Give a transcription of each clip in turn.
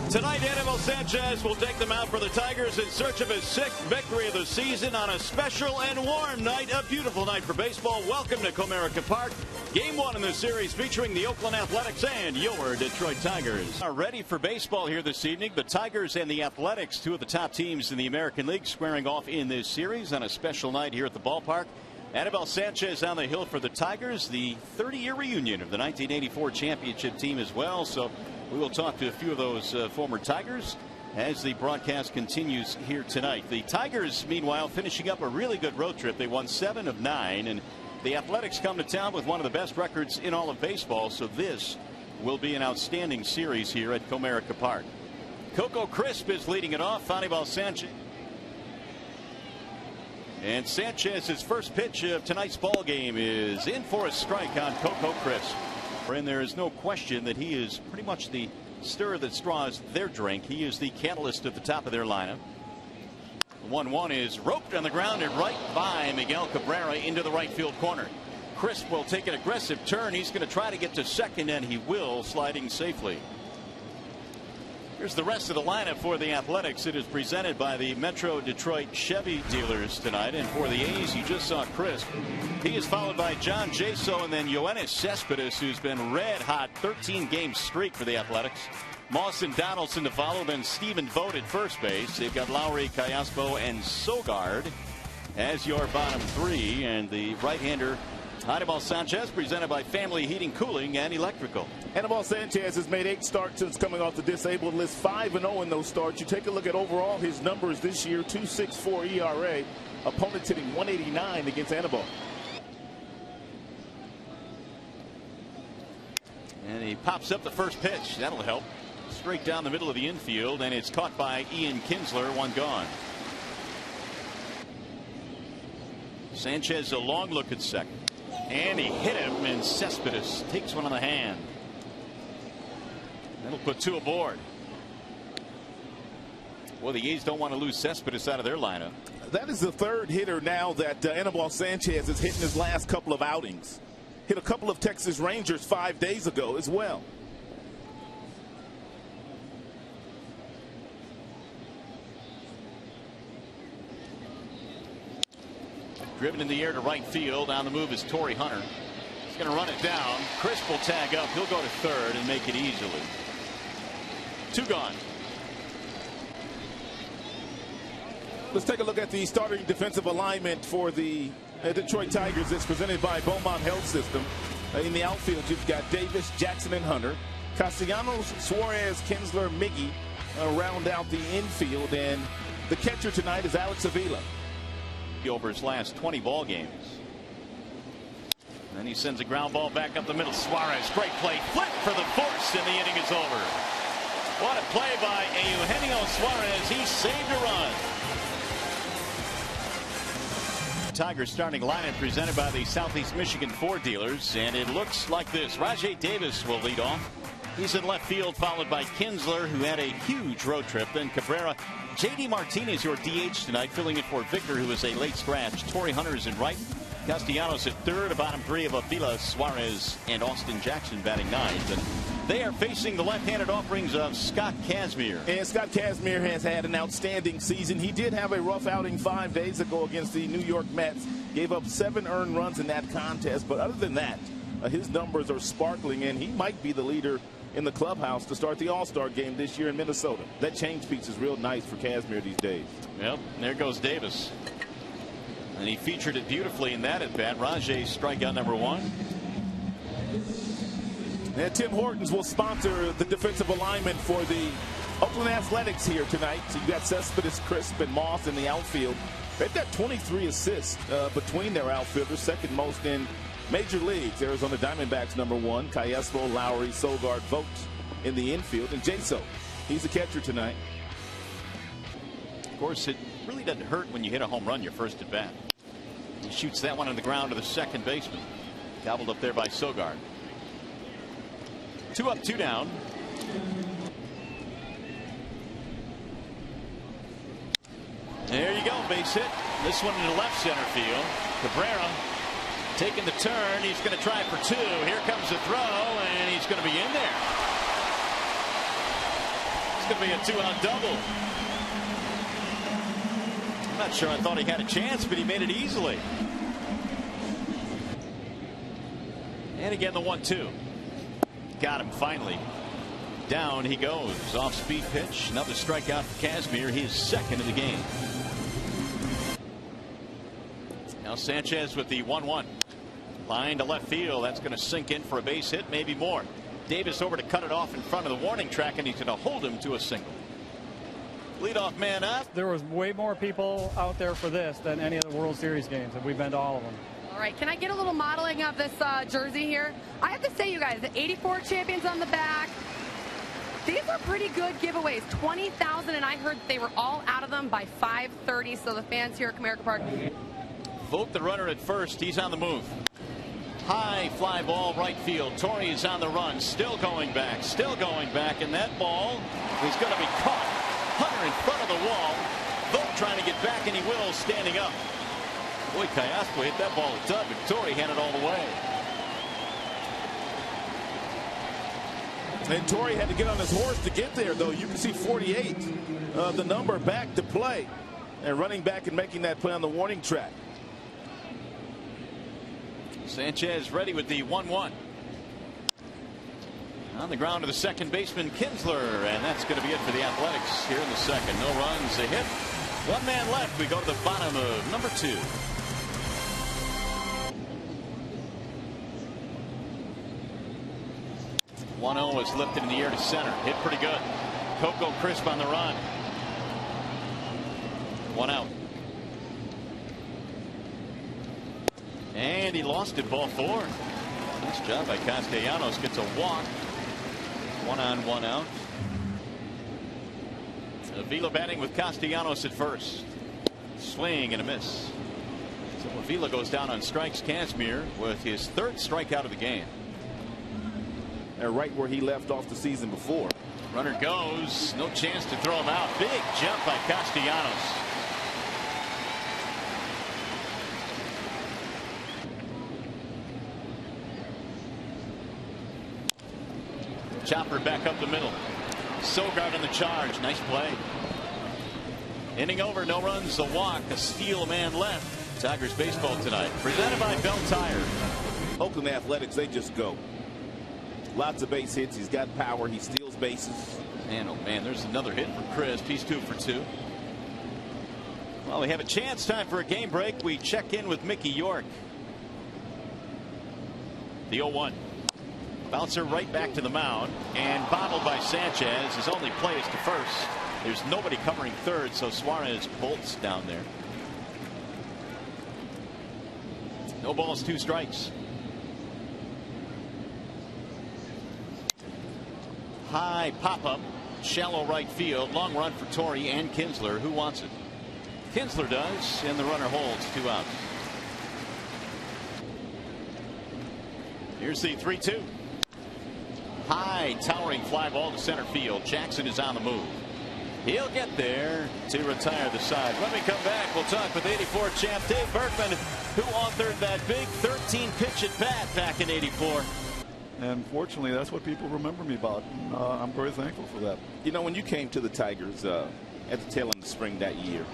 Tonight, Anibal Sanchez will take them out for the Tigers in search of his 6th victory of the season on a special and warm night. A beautiful night for baseball. Welcome to Comerica Park. Game 1 in the series featuring the Oakland Athletics and your Detroit Tigers. Are ready for baseball here this evening. The Tigers and the Athletics, two of the top teams in the American League, squaring off in this series on a special night here at the ballpark. Anibal Sanchez on the hill for the Tigers, the 30-year reunion of the 1984 championship team as well. So we will talk to a few of those former Tigers as the broadcast continues here tonight. The Tigers, meanwhile, finishing up a really good road trip. They won 7 of 9, and the Athletics come to town with one of the best records in all of baseball. So this will be an outstanding series here at Comerica Park. Coco Crisp is leading it off. Anibal Sanchez. And Sanchez's first pitch of tonight's ball game is in for a strike on Coco Crisp. And there is no question that he is pretty much the stir that straws their drink. He is the catalyst at the top of their lineup. The 1-1 is roped on the ground and right by Miguel Cabrera into the right field corner. Crisp will take an aggressive turn. He's going to try to get to second, and he will, sliding safely. Here's the rest of the lineup for the Athletics. It is presented by the Metro Detroit Chevy dealers tonight. And for the A's, you just saw Crisp. He is followed by John Jaso and then Yoenis Cespedes, who's been red hot, 13-game streak for the Athletics. Moss and Donaldson to follow, then Stephen Vogt at first base. They've got Lowry, Callaspo, and Sogard as your bottom three. And the right-hander, Anibal Sanchez, presented by Family Heating, Cooling, and Electrical. Anibal Sanchez has made 8 starts since coming off the disabled list, 5-0 in those starts. You take a look at overall his numbers this year: 2.64 ERA. Opponents hitting 189 against Anibal. And he pops up the first pitch. That'll help. Straight down the middle of the infield, and it's caught by Ian Kinsler. One gone. Sanchez a long look at second. And he hit him, and Cespedes takes one on the hand. That'll put 2 aboard. Well, the A's don't want to lose Cespedes out of their lineup. That is the 3rd hitter now that Anibal Sanchez has hit in his last couple of outings. Hit a couple of Texas Rangers 5 days ago as well. Driven in the air to right field. On the move is Torrey Hunter. He's going to run it down. Crisp will tag up. He'll go to third and make it easily. 2 gone. Let's take a look at the starting defensive alignment for the Detroit Tigers. It's presented by Beaumont Health System. In the outfield, you've got Davis, Jackson, and Hunter. Castellanos, Suarez, Kinsler, Miggy round out the infield. And the catcher tonight is Alex Avila. Over his last 20 ball games. And then he sends a ground ball back up the middle. Suarez, great play, flip for the force, and the inning is over. What a play by Eugenio Suarez. He saved a run. Tigers starting lineup presented by the Southeast Michigan Ford dealers, and it looks like this. Rajay Davis will lead off. He's in left field, followed by Kinsler, who had a huge road trip. Then Cabrera. J.D. Martinez, your DH tonight, filling in for Victor, who is a late scratch. Torrey Hunter is in right. Castellanos at third. A bottom 3 of Avila, Suarez, and Austin Jackson batting 9th. And they are facing the left-handed offerings of Scott Kazmir. And Scott Kazmir has had an outstanding season. He did have a rough outing 5 days ago against the New York Mets. Gave up 7 earned runs in that contest. But other than that, his numbers are sparkling, and he might be the leader in the clubhouse to start the All-Star game this year in Minnesota. That change piece is real nice for Kazmir these days. Yep, there goes Davis. And he featured it beautifully in that at bat. Rajay's strikeout number 1. And Tim Hortons will sponsor the defensive alignment for the Oakland Athletics here tonight. So you got Cespedes, Crisp, and Moss in the outfield. They've got 23 assists between their outfielders, second most in Major Leagues. Arizona Diamondbacks number 1. Callaspo, Lowry, Sogard, Vogt in the infield. And Jaso, he's a catcher tonight. Of course, it really doesn't hurt when you hit a home run your first at bat. He shoots that one on the ground to the second baseman. Gobbled up there by Sogard. 2 up, 2 down. There you go, base hit. This one in the left center field. Cabrera taking the turn. He's going to try for 2. Here comes the throw, and he's going to be in there. going to be a 2-out double. I'm not sure I thought he had a chance, but he made it easily. And again, the 1-2. Got him finally. Down he goes. Off-speed pitch. Another strikeout for Kazmir. His second of the game. Now Sanchez with the 1-1. Line to left field. That's going to sink in for a base hit, maybe more. Davis over to cut it off in front of the warning track, and he's going to hold him to a single. Leadoff man up. There was way more people out there for this than any of the World Series games, and we've been to all of them. All right, can I get a little modeling of this jersey here? I have to say, you guys, the 84 champions on the back. These are pretty good giveaways. 20,000, and I heard they were all out of them by 5:30. So the fans here at Comerica Park. Vogt the runner at first. He's on the move. High fly ball right field. Torrey is on the run. Still going back. And that ball is going to be caught. Hunter in front of the wall. Vogt trying to get back, and he will, standing up. Boy, Cayasco hit that ball a ton, but Torrey had it all the way. And Torrey had to get on his horse to get there, though. You can see 48, the number back to play. And running back and making that play on the warning track. Sanchez ready with the 1-1. On the ground to the second baseman, Kinsler, and that's going to be it for the Athletics here in the second. No runs, a hit. One man left. We go to the bottom of number 2. Was lifted in the air to center. Hit pretty good. Coco Crisp on the run. 1 out. And he lost it, ball 4. Nice job by Castellanos. Gets a walk. 1 on, 1 out. Avila batting with Castellanos at first. Swing and a miss. So Avila goes down on strikes. Kazmir with his 3rd strikeout of the game. And right where he left off the season before. Runner goes. No chance to throw him out. Big jump by Castellanos. Chopper back up the middle. Sogard on the charge. Nice play. Inning over. No runs. A walk. A steal. A man left. Tigers baseball tonight. Presented by Bell Tire. Oakland Athletics, they just go. Lots of base hits. He's got power. He steals bases. Man, oh man, there's another hit for Crisp. He's 2 for 2. Well, we have a chance. Time for a game break. We check in with Mickey York. The 0-1. Bouncer right back to the mound, and bobbled by Sanchez. His only play is to first. There's nobody covering third, so Suarez bolts down there. No balls, 2 strikes. High pop-up, shallow right field, long run for Torrey and Kinsler. Who wants it? Kinsler does, and the runner holds. 2 outs. Here's the 3-2. High towering fly ball to center field. Jackson is on the move. He'll get there to retire the side. When we come back, we'll talk with 84 champ Dave Berkman, who authored that big 13 pitch at bat back in '84. And fortunately, that's what people remember me about. I'm very thankful for that. You know, when you came to the Tigers at the tail end of the spring that year,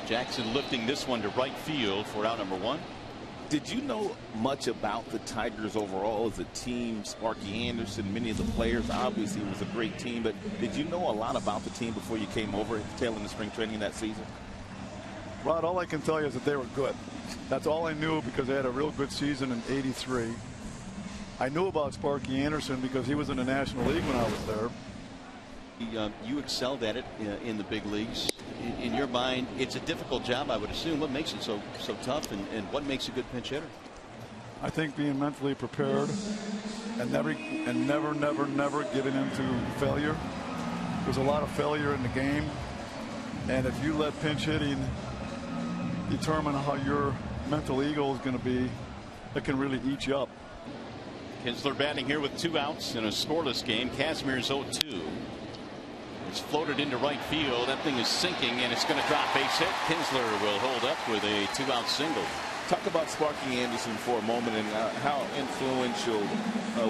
Jackson lifting this one to right field for out number 1. Did you know much about the Tigers overall as a team? Sparky Anderson, many of the players, obviously it was a great team, but did you know a lot about the team before you came over at the tail end of spring training that season? Rod, all I can tell you is that they were good. That's all I knew because they had a real good season in '83. I knew about Sparky Anderson because he was in the National League when I was there. You excelled at it in the big leagues. In your mind, it's a difficult job, I would assume. What makes it so tough, and what makes a good pinch hitter? I think being mentally prepared and never giving into failure. There's a lot of failure in the game, and if you let pinch hitting determine how your mental ego is going to be, it can really eat you up. Kinsler batting here with 2 outs in a scoreless game. Kazmir's 0-2. It's floated into right field. That thing is sinking, and it's going to drop. Base hit. Kinsler will hold up with a 2-out single. Talk about Sparky Anderson for a moment, and how influential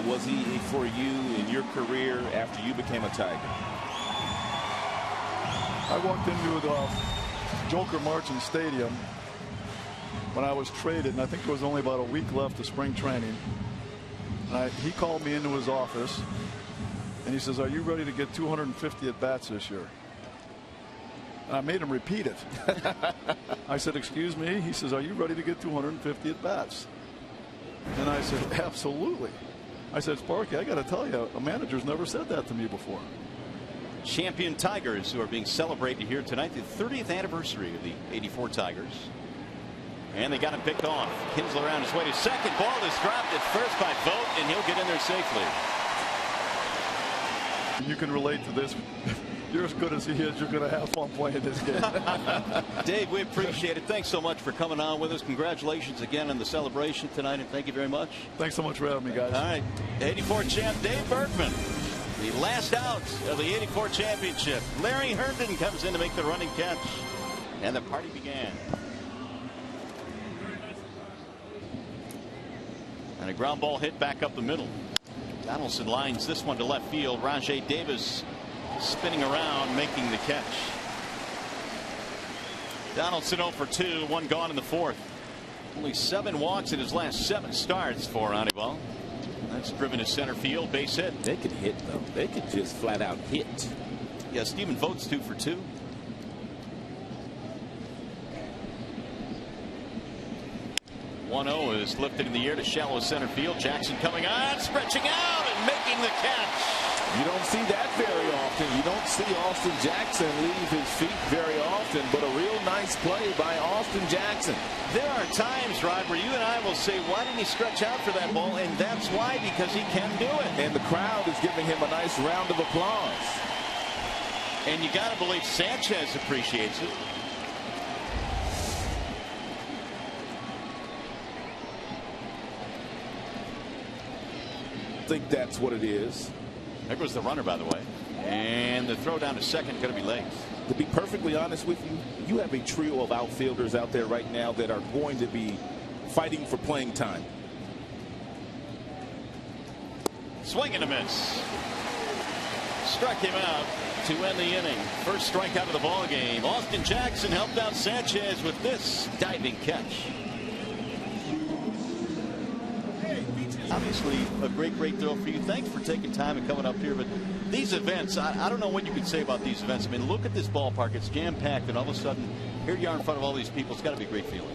was he for you in your career after you became a Tiger? I walked into the Joker Marchand Stadium when I was traded, and I think there was only about a week left of spring training. And he called me into his office, and he says, "Are you ready to get 250 at bats this year?" And I made him repeat it. I said, "Excuse me?" He says, "Are you ready to get 250 at bats?" And I said, "Absolutely." I said, "Sparky, I got to tell you, a manager's never said that to me before." Champion Tigers, who are being celebrated here tonight, the 30th anniversary of the '84 Tigers. And they got him picked off. Kinsler on his way to second. Ball is dropped at first by Vogt, and he'll get in there safely. You can relate to this. You're as good as he is. You're going to have fun playing this game. Dave, we appreciate it. Thanks so much for coming on with us. Congratulations again on the celebration tonight, and thank you very much. Thanks so much for having me, guys. All right. '84 champ Dave Bergman. The last out of the '84 championship. Larry Herndon comes in to make the running catch. And the party began. And a ground ball hit back up the middle. Donaldson lines this one to left field. Rajay Davis spinning around, making the catch. Donaldson 0 for 2, one gone in the fourth. Only 7 walks in his last 7 starts for Anibal. That's driven to center field, base hit. They could hit, though. They could just flat out hit. Yeah, Stephen Vogt's 2 for 2. .0 is lifted in the air to shallow center field. Jackson coming on, stretching out and making the catch. You don't see that very often. You don't see Austin Jackson leave his feet very often, but a real nice play by Austin Jackson. There are times, Rod, where you and I will say, why didn't he stretch out for that ball? And that's why, because he can do it. And the crowd is giving him a nice round of applause. And you got to believe Sanchez appreciates it. I think that's what it is. There goes the runner, by the way. And the throw down to second going to be late. To be perfectly honest with you, you have a trio of outfielders out there right now that are going to be fighting for playing time. Swing and a miss. Struck him out to end the inning. First strikeout of the ball game. Austin Jackson helped out Sanchez with this diving catch. Obviously a great throw for you. Thanks for taking time and coming up here. But these events, I don't know what you could say about these events. I mean, look at this ballpark. It's jam-packed, and all of a sudden, here you are in front of all these people. It's got to be a great feeling.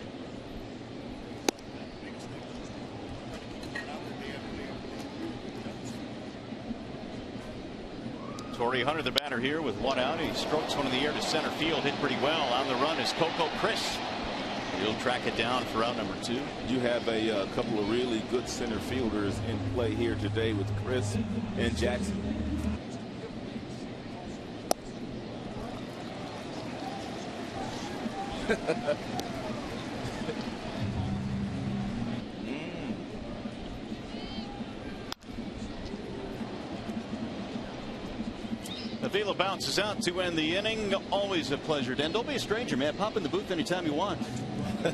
Torrey Hunter, the batter here with 1 out. He strokes one in the air to center field. Hit pretty well. On the run is Coco Chris. He'll track it down for out number 2. You have a couple of really good center fielders in play here today with Chris and Jackson. Avila bounces out to end the inning. Always a pleasure, Dan. Don't be a stranger, man. Pop in the booth anytime you want. All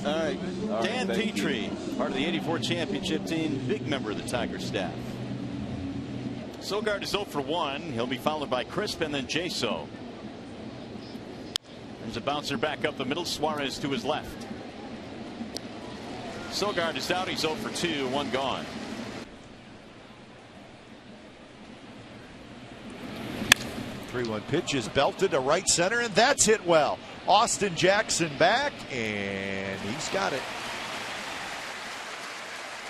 right. Dan Petrie, part of the '84 championship team, big member of the Tiger staff. Sogard is 0 for 1. He'll be followed by Crisp and then Jaso. There's a bouncer back up the middle. Suarez to his left. Sogard is out. He's 0 for 2. 1 gone. .3-1 pitch is belted to right center, and that's hit well. Austin Jackson back, and he's got it.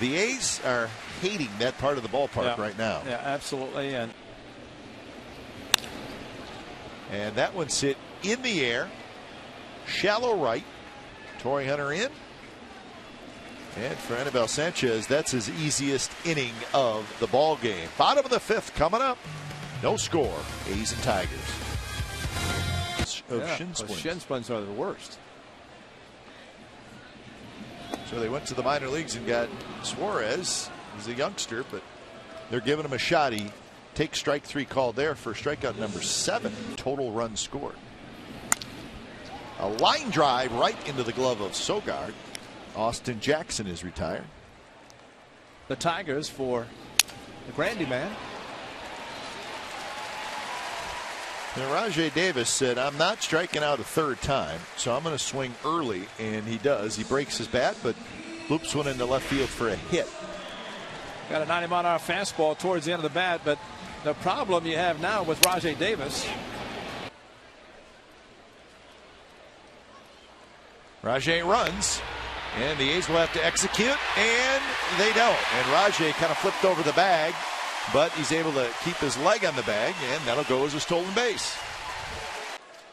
The A's are hating that part of the ballpark right now. Yeah, absolutely. And that one's hit in the air, shallow right. Torrey Hunter in. And for Anibal Sanchez, that's his easiest inning of the ball game. Bottom of the 5th coming up. No score. A's and Tigers. Shin splints. Shin splints are the worst. So they went to the minor leagues and got Suarez. He's a youngster, but they're giving him a shot. He takes strike 3 called there for strikeout number 7. Total runs scored. A line drive right into the glove of Sogard. Austin Jackson is retired. The Tigers for the Grandy man. Now, Rajai Davis said, I'm not striking out a third time, so I'm going to swing early, and he does. He breaks his bat, but loops one into left field for a hit. Got a 90-mile-an-hour fastball towards the end of the bat, but the problem you have now with Rajai Davis. Rajai runs, and the A's will have to execute, and they don't. And Rajai kind of flipped over the bag, but he's able to keep his leg on the bag, and that'll go as a stolen base.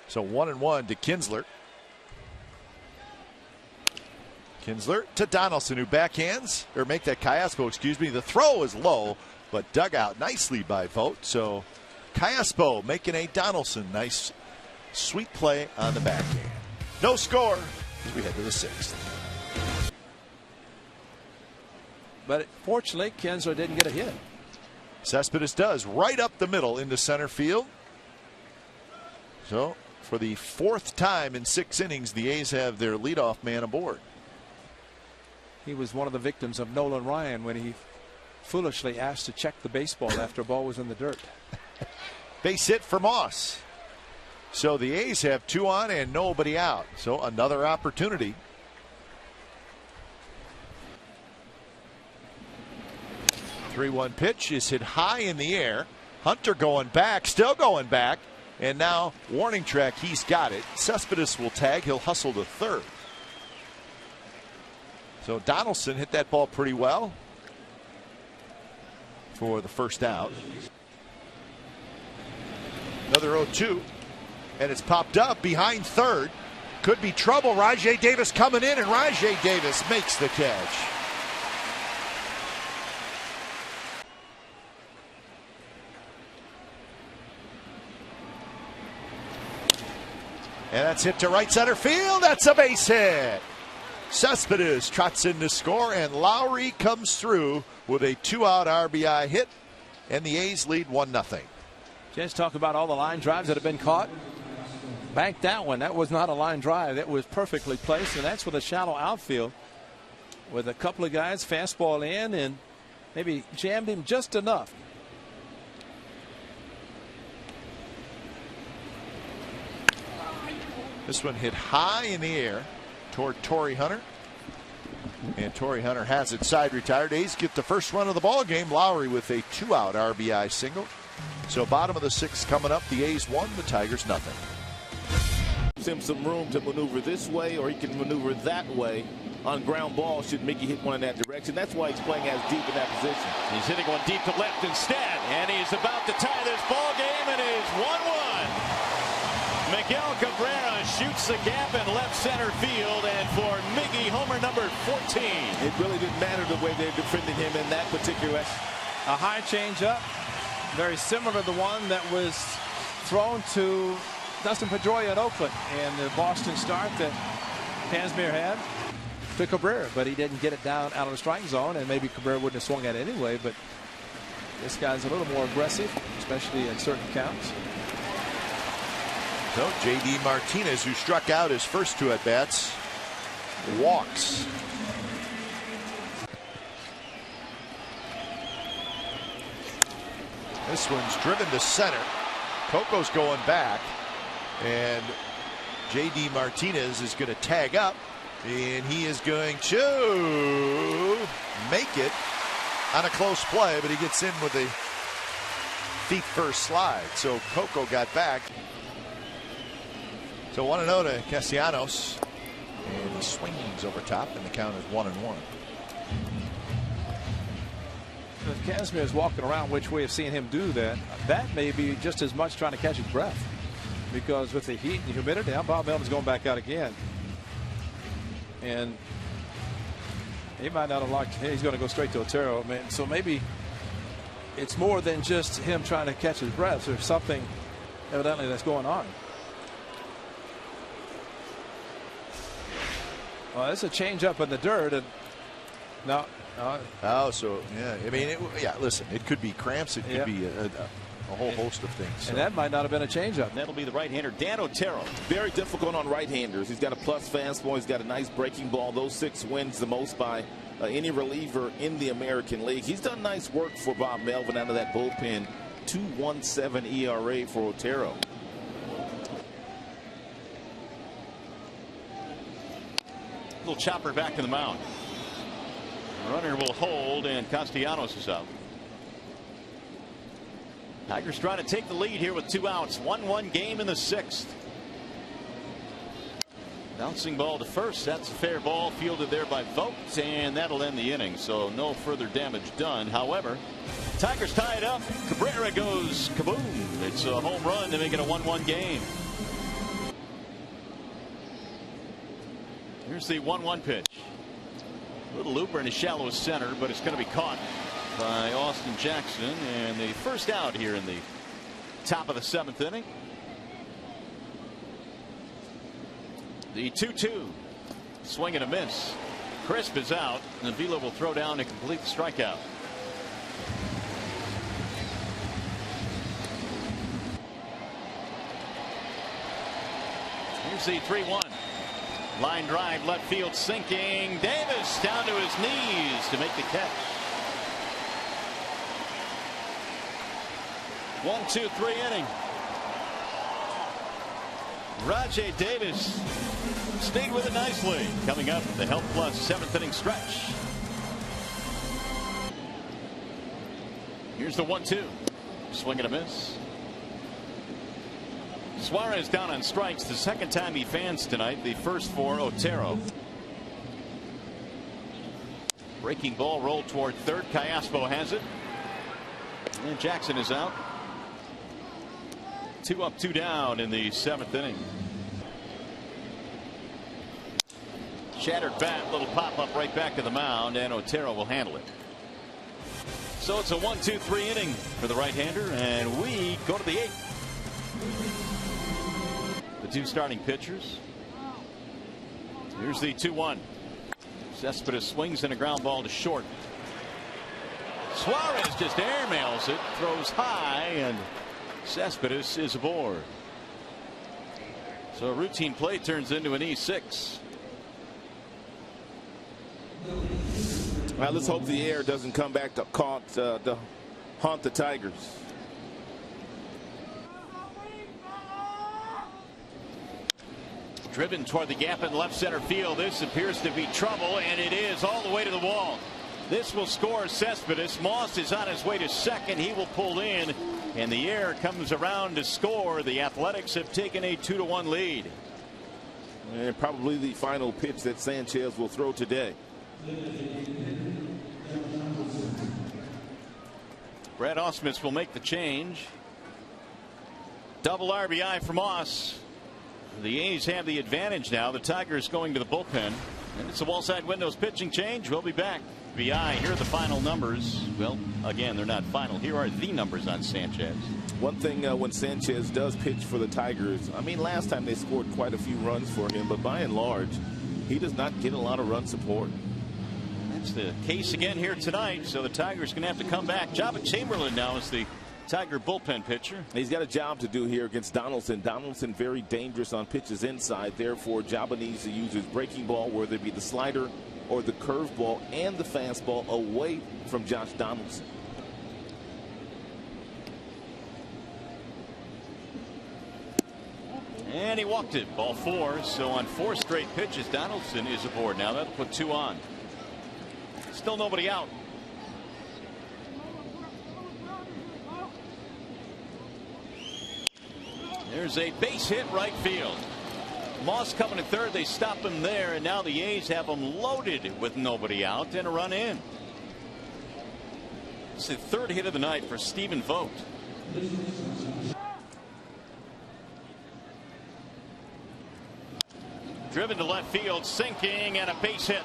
So 1-1 to Kinsler. Kinsler to Donaldson, who backhands, or make that Callaspo, excuse me. The throw is low, but dug out nicely by Vogt. So Callaspo making a Donaldson nice, sweet play on the backhand. No score as we head to the 6th. But fortunately, Kinsler didn't get a hit. Cespedes does, right up the middle into center field. So for the 4th time in 6 innings, the A's have their leadoff man aboard. He was one of the victims of Nolan Ryan when he foolishly asked to check the baseball after a ball was in the dirt. Base hit for Moss. So the A's have 2 on and nobody out. So another opportunity. The 3-1 pitch is hit high in the air. Hunter going back, still going back. And now warning track, he's got it. Cespedes will tag, he'll hustle to third. So Donaldson hit that ball pretty well for the first out. Another 0-2, and it's popped up behind third. Could be trouble. Rajai Davis coming in, and Rajai Davis makes the catch. And that's hit to right center field. That's a base hit. Cespedes trots in to score, and Lowry comes through with a 2-out RBI hit, and the A's lead 1-0. Just talk about all the line drives that have been caught. Bank that one. That was not a line drive. That was perfectly placed, and that's with a shallow outfield with a couple of guys fastball in and maybe jammed him just enough. This one hit high in the air toward Torrey Hunter, and Torrey Hunter has it side retired. A's get the first run of the ball game. Lowry with a 2-out RBI single. So bottom of the 6th coming up. The A's 1, the Tigers nothing. Gives him some room to maneuver this way, or he can maneuver that way on ground ball should Mickey hit one in that direction. That's why he's playing as deep in that position. He's hitting one deep to left instead, and he's about to tie this ball game. It is 1-1. Miguel Cabrera shoots the gap in left center field, and for Miggy, homer number 14. It really didn't matter the way they defended him in that particular. A high changeup, very similar to the one that was thrown to Dustin Pedroia at Oakland, and the Boston start that Pansmere had to Cabrera, but he didn't get it down out of the strike zone, and maybe Cabrera wouldn't have swung at it anyway, but this guy's a little more aggressive, especially in certain counts. So J.D. Martinez, who struck out his first 2 at-bats, walks. This one's driven to center. Coco's going back, and J.D. Martinez is going to tag up, and he is going to make it on a close play, but he gets in with a feet first slide. So Coco got back. So 1-0 to Castellanos, and he swings over top, and the count is 1-1. If Casimir is walking around, which we have seen him do that, that may be just as much trying to catch his breath, because with the heat and the humidity, now Bob Melvin's going back out again, and he might not have locked. He's going to go straight to Otero. I mean, so maybe it's more than just him trying to catch his breath. There's something evidently that's going on. Well, it's a change up in the dirt, and no. Oh, so yeah. I mean, yeah. Listen, it could be cramps. It could be a whole host of things. So. And that might not have been a changeup. That'll be the right-hander Dan Otero. Very difficult on right-handers. He's got a plus fastball. He's got a nice breaking ball. Those 6 wins the most by any reliever in the American League. He's done nice work for Bob Melvin out of that bullpen. 2.17 ERA for Otero. He'll chopper back to the mound. Runner will hold, and Castellanos is out. Tigers trying to take the lead here with 2 outs. 1-1 game in the 6th. Bouncing ball to first. That's a fair ball fielded there by Vogt, and that'll end the inning. So no further damage done. However, Tigers tie it up. Cabrera goes kaboom. It's a home run to make it a 1-1 game. Here's the 1-1 pitch. A little looper in the shallow center, but it's going to be caught by Austin Jackson, and the first out here in the top of the 7th inning. The 2-2 swing and a miss. Crisp is out, and Avila will throw down to complete the strikeout. Here's the 3-1. Line drive, left field sinking. Davis down to his knees to make the catch. 1-2-3 inning. Rajay Davis stayed with it nicely. Coming up, the Health Plus 7th inning stretch. Here's the 1-2. Swing and a miss. Suarez down on strikes. The second time he fans tonight. The first for Otero. Breaking ball rolled toward third. Callaspo has it. And Jackson is out. 2 up, 2 down in the 7th inning. Shattered bat, little pop up right back to the mound, and Otero will handle it. So it's a 1-2-3 inning for the right-hander, and we go to the 8th. The 2 starting pitchers. Here's the 2-1. Cespedes swings in a ground ball to short. Suarez just airmails it, throws high, and Cespedes is aboard. So a routine play turns into an E6. Well, let's hope the air doesn't come back to haunt the Tigers. Driven toward the gap in left center field. This appears to be trouble, and it is all the way to the wall. This will score Cespedes. Moss is on his way to second. He will pull in, and the air comes around to score. The Athletics have taken a 2-1 lead. And probably the final pitch that Sanchez will throw today. Brad Ausmus will make the change. Double RBI for Moss. The A's have the advantage now. The Tigers going to the bullpen. And it's a wall-side windows pitching change. We'll be back. RBI, here are the final numbers. Well, again, they're not final. Here are the numbers on Sanchez. One thing when Sanchez does pitch for the Tigers, I mean, last time they scored quite a few runs for him, but by and large, he does not get a lot of run support. That's the case again here tonight. So the Tigers going to have to come back. Jabba Chamberlain now is the Tiger bullpen pitcher. He's got a job to do here against Donaldson. Donaldson very dangerous on pitches inside. Therefore, Jabba needs to use his breaking ball, whether it be the slider or the curveball and the fastball, away from Josh Donaldson. And he walked it. Ball 4. So on 4 straight pitches, Donaldson is aboard. Now that'll put 2 on. Still nobody out. There's a base hit right field. Moss coming to third. They stop him there, and now the A's have him loaded with nobody out and a run in. It's the 3rd hit of the night for Stephen Vogt. Driven to left field, sinking, and a base hit.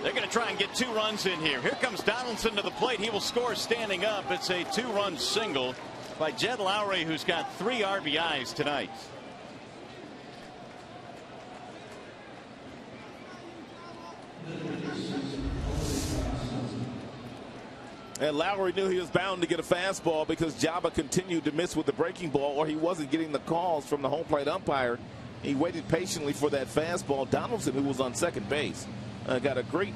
They're going to try and get 2 runs in here. Here comes Donaldson to the plate. He will score standing up. It's a 2-run single by Jed Lowry, who's got 3 RBIs tonight. And Lowry knew he was bound to get a fastball because Jabba continued to miss with the breaking ball, or he wasn't getting the calls from the home plate umpire. He waited patiently for that fastball. Donaldson, who was on second base, got a great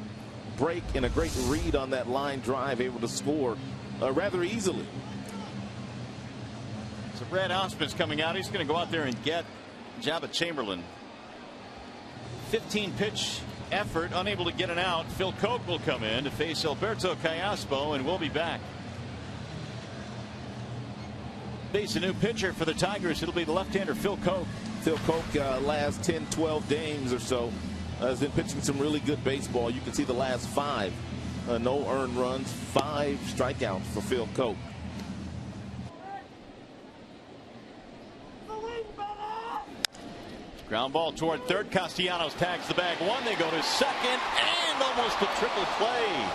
break and a great read on that line drive, able to score rather easily. So Brad Ausmus coming out. He's going to go out there and get Jabba Chamberlain. 15 pitch effort, unable to get an out. Phil Koch will come in to face Alberto Callaspo, and we'll be back. Face a new pitcher for the Tigers. It'll be the left-hander Phil Koch. Phil Koch, last 10, 12 games or so, has been pitching some really good baseball. You can see the last 5. No earned runs, 5 strikeouts for Phil Koch. Ground ball toward third. Castellanos tags the bag 1. They go to second and almost a triple play.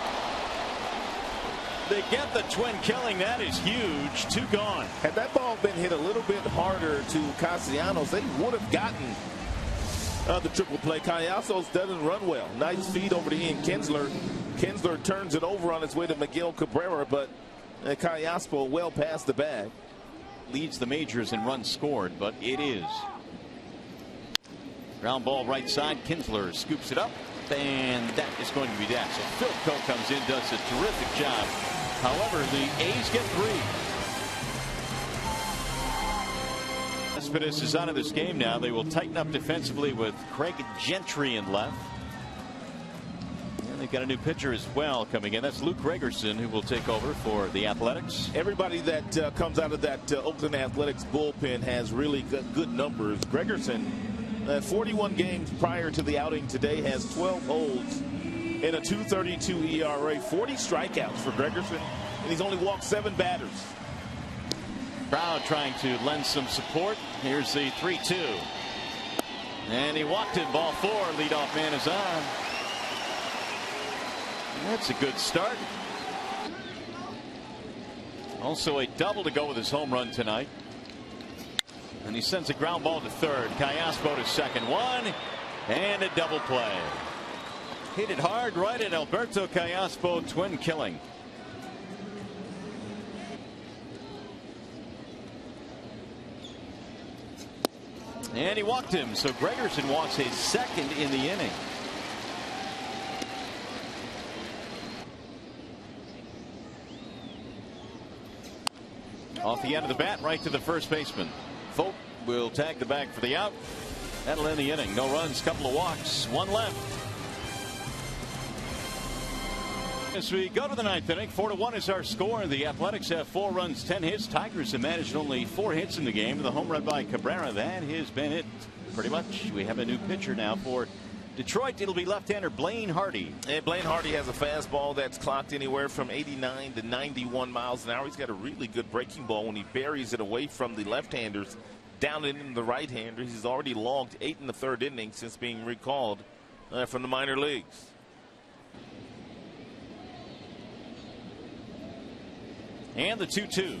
They get the twin killing. That is huge. 2 gone. Had that ball been hit a little bit harder to Castellanos, they would have gotten the triple play. Castellanos doesn't run well. Nice feed over to Ian Kinsler. Kinsler turns it over on his way to Miguel Cabrera, but Callaspo well past the bag. Leads the majors in runs scored, but it is. Ground ball right side. Kinsler scoops it up, and that is going to be that. So Phil Koch comes in, does a terrific job. However, the A's get 3. Cespedes is out of this game now. They will tighten up defensively with Craig Gentry in left. And they've got a new pitcher as well coming in. That's Luke Gregerson, who will take over for the Athletics. Everybody that comes out of that Oakland Athletics bullpen has really good numbers. Gregerson, 41 games prior to the outing today, has 12 holds in a 2.32 ERA, 40 strikeouts for Gregerson, and he's only walked 7 batters. Crowd trying to lend some support. Here's the 3-2. And he walked him. Ball 4. Leadoff man is on. That's a good start. Also a double to go with his home run tonight. And he sends a ground ball to third. Callaspo to second. 1 and a double play. Hit it hard right at Alberto Callaspo, twin killing. And he walked him, so Gregerson walks his second in the inning. Off the end of the bat, right to the first baseman. Folk will tag the bag for the out. That'll end the inning. No runs, couple of walks, 1 left. As we go to the 9th inning, 4-1 is our score. The Athletics have 4 runs, 10 hits. Tigers have managed only 4 hits in the game. The home run by Cabrera, that has been it pretty much. We have a new pitcher now for Detroit. It'll be left-hander Blaine Hardy. And Blaine Hardy has a fastball that's clocked anywhere from 89 to 91 miles an hour. He's got a really good breaking ball when he buries it away from the left-handers down into the right-handers. He's already logged 8 in the 3rd inning since being recalled from the minor leagues. And the 2-2.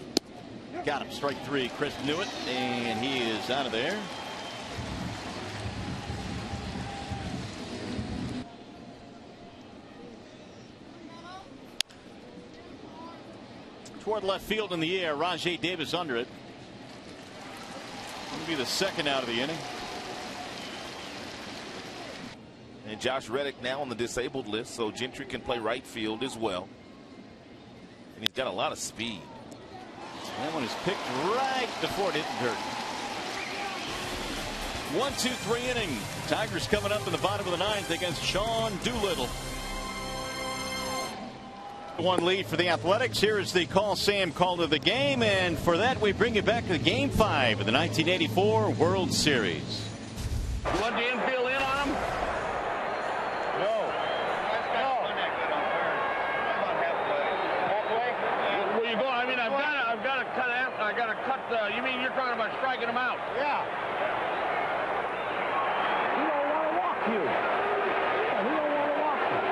Got him. Strike 3. Chris knew it, and he is out of there. Toward left field in the air. Rajay Davis under it. It'll be the second out of the inning. And Josh Reddick now on the disabled list, so Gentry can play right field as well. And he's got a lot of speed. That one is picked right before it hit the dirt. 1-2-3 inning. Tigers coming up in the bottom of the 9th against Sean Doolittle. 1 lead for the Athletics. Here is the Call Sam call to the game, and for that we bring you back to Game 5 of the 1984 World Series. You want the infield in on him? You mean you're talking about striking him out? Yeah. He don't want to walk you. Yeah, he don't want to walk you.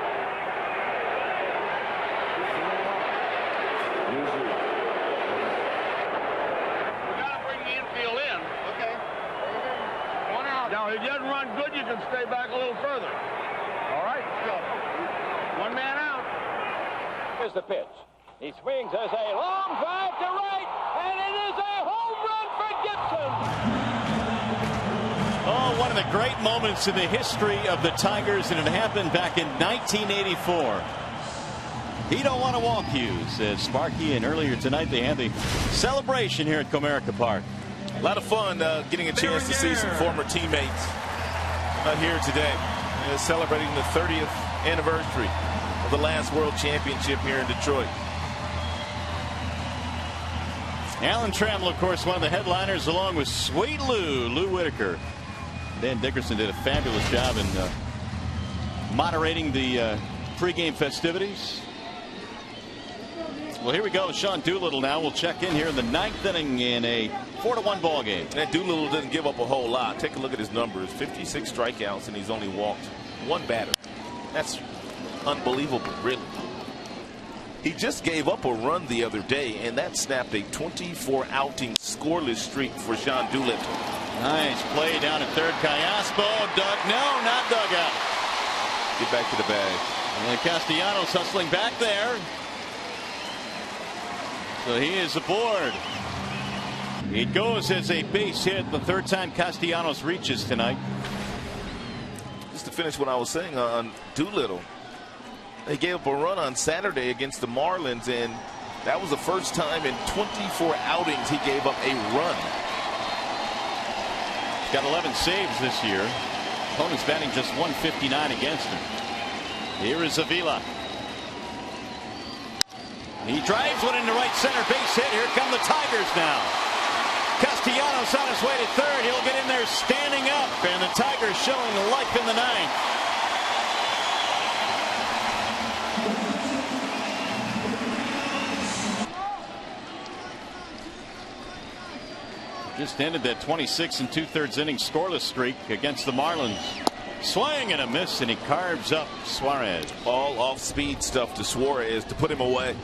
We got to bring the infield in. Okay. 1 out. Now, if he doesn't run good, you can stay back a little further. All right. Go. 1 man out. Here's the pitch. He swings as a long drive to right, and it is a home run for Gibson. Oh, one of the great moments in the history of the Tigers, and it happened back in 1984. He don't want to walk you, says Sparky, and earlier tonight they had the celebration here at Comerica Park. A lot of fun getting a chance to see some former teammates here today. is celebrating the 30th anniversary of the last World Championship here in Detroit. Alan Trammell, of course, one of the headliners, along with Sweet Lou Whitaker. Dan Dickerson did a fabulous job in moderating the pregame festivities. Well, here we go. Sean Doolittle now will check in here in the 9th inning in a 4-1 ball game. And Doolittle didn't give up a whole lot. Take a look at his numbers. 56 strikeouts, and he's only walked one batter. That's unbelievable, really. He just gave up a run the other day, and that snapped a 24 outing scoreless streak for Sean Doolittle. Nice play down at third. Callaspo dug. No, not dug out. Get back to the bag. And Castellanos hustling back there. So he is aboard. It goes as a base hit, the third time Castellanos reaches tonight. Just to finish what I was saying on Doolittle, they gave up a run on Saturday against the Marlins, and that was the first time in 24 outings he gave up a run. He's got 11 saves this year. Opponent's batting just 159 against him. Here is Avila. He drives one into right center, base hit. Here come the Tigers now. Castellanos on his way to third. He'll get in there standing up, and the Tigers showing life in the ninth. Just ended that 26 2/3 inning scoreless streak against the Marlins. Swing and a miss, and he carves up Suarez. All off-speed stuff to Suarez to put him away.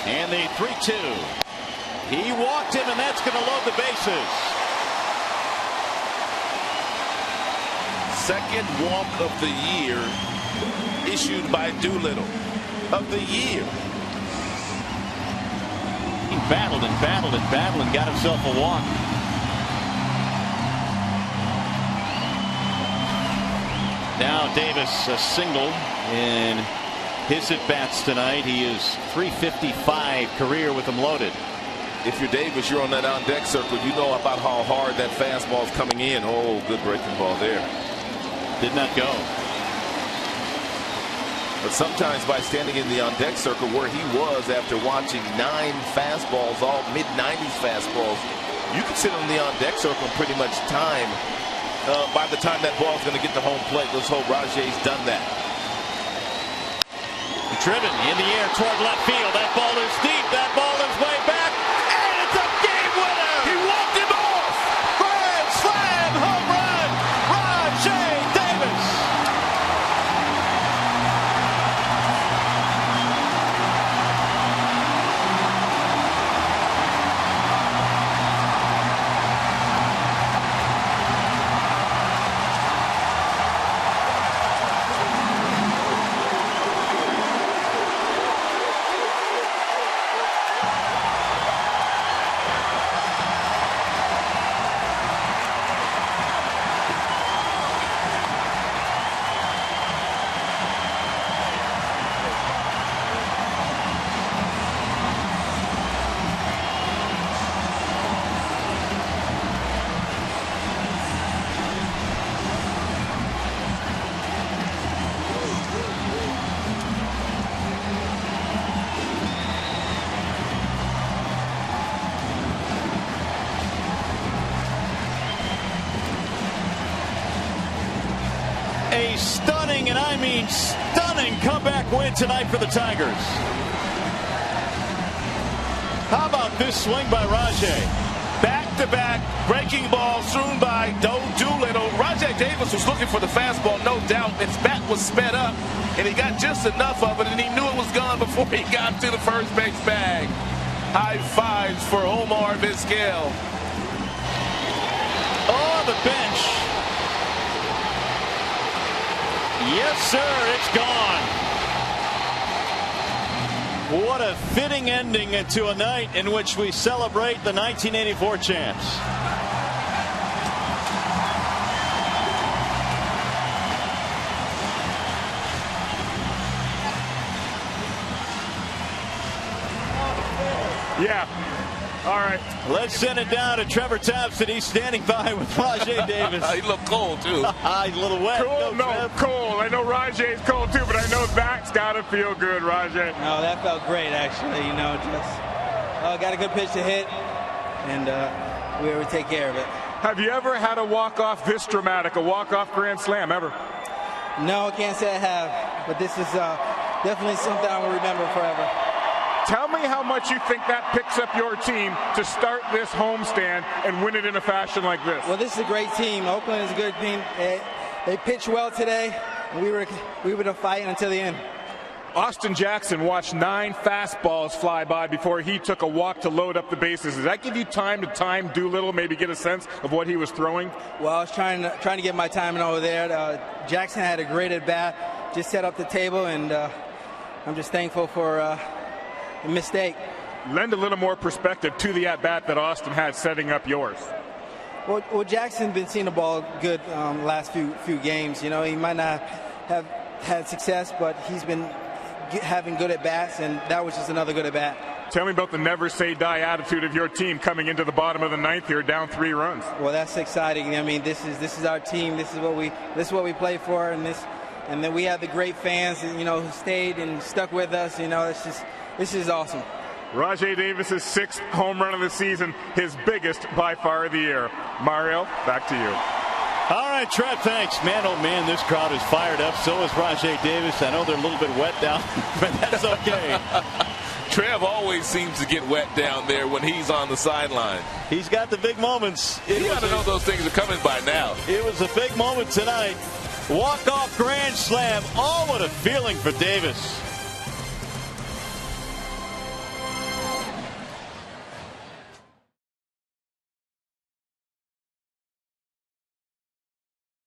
And the 3-2. He walked him, and that's going to load the bases. Second walk of the year issued by Doolittle. Of the year. He battled and battled and battled and got himself a walk. Now Davis a single in his at-bats tonight. He is .355 career with them loaded. If you're Davis, you're on that on-deck circle. You know about how hard that fastball is coming in. Oh, good breaking ball there. Did not go. But sometimes by standing in the on-deck circle where he was after watching 9 fastballs, all mid-90s fastballs, you can sit on the on-deck circle and pretty much time by the time that ball's going to get to home plate. Let's hope Rajay's done that. Driven in the air toward left field. That ball is deep. That ball is way back. And it's a game winner. He walked him off. Grand slam home run. Rajay Davis. A stunning, and I mean stunning, comeback win tonight for the Tigers. How about this swing by Rajay? Back-to-back breaking balls thrown by Doolittle. Rajay Davis was looking for the fastball, no doubt. His bat was sped up, and he got just enough of it, and he knew it was gone before he got to the first base bag. High fives for Omar Vizquel. On the bench. Yes, sir, it's gone. What a fitting ending to a night in which we celebrate the 1984 champs. Yeah. All right. Let's send it down to Trevor Thompson. He's standing by with Rajay Davis. He looked cold, too. He's a little wet. Cold? No, cold. I know Rajay's cold, too, but I know that's got to feel good, Rajay. No, that felt great, actually. You know, just got a good pitch to hit, and we were able to take care of it. Have you ever had a walk-off this dramatic, a walk-off grand slam, ever? No, I can't say I have, but this is definitely something I will remember forever. Tell me how much you think that picks up your team to start this homestand and win it in a fashion like this. Well, this is a great team. Oakland is a good team. They pitched well today, and we were fighting until the end. Austin Jackson watched 9 fastballs fly by before he took a walk to load up the bases. Does that give you time to time Doolittle, maybe get a sense of what he was throwing? Well, I was trying to get my timing over there. Jackson had a great at bat, just set up the table, and I'm just thankful for a mistake. Lend a little more perspective to the at bat that Austin had setting up yours. Well, Jackson's been seeing the ball good last few games. You know, he might not have had success, but he's been having good at bats, and that was just another good at bat. Tell me about the never say die attitude of your team coming into the bottom of the 9th here, down 3 runs. Well, that's exciting. I mean, this is our team. This is what we play for, and then we have the great fans, you know, who stayed and stuck with us. You know, this is awesome. Rajay Davis's 6th home run of the season, his biggest by far of the year. Mario, back to you. All right, Trev, thanks. Man, oh man, this crowd is fired up. So is Rajay Davis. I know they're a little bit wet down, but that's okay. Trev always seems to get wet down there when he's on the sideline. He's got the big moments. You got to know those things are coming by now. It was a big moment tonight. Walk-off grand slam. Oh, what a feeling for Davis.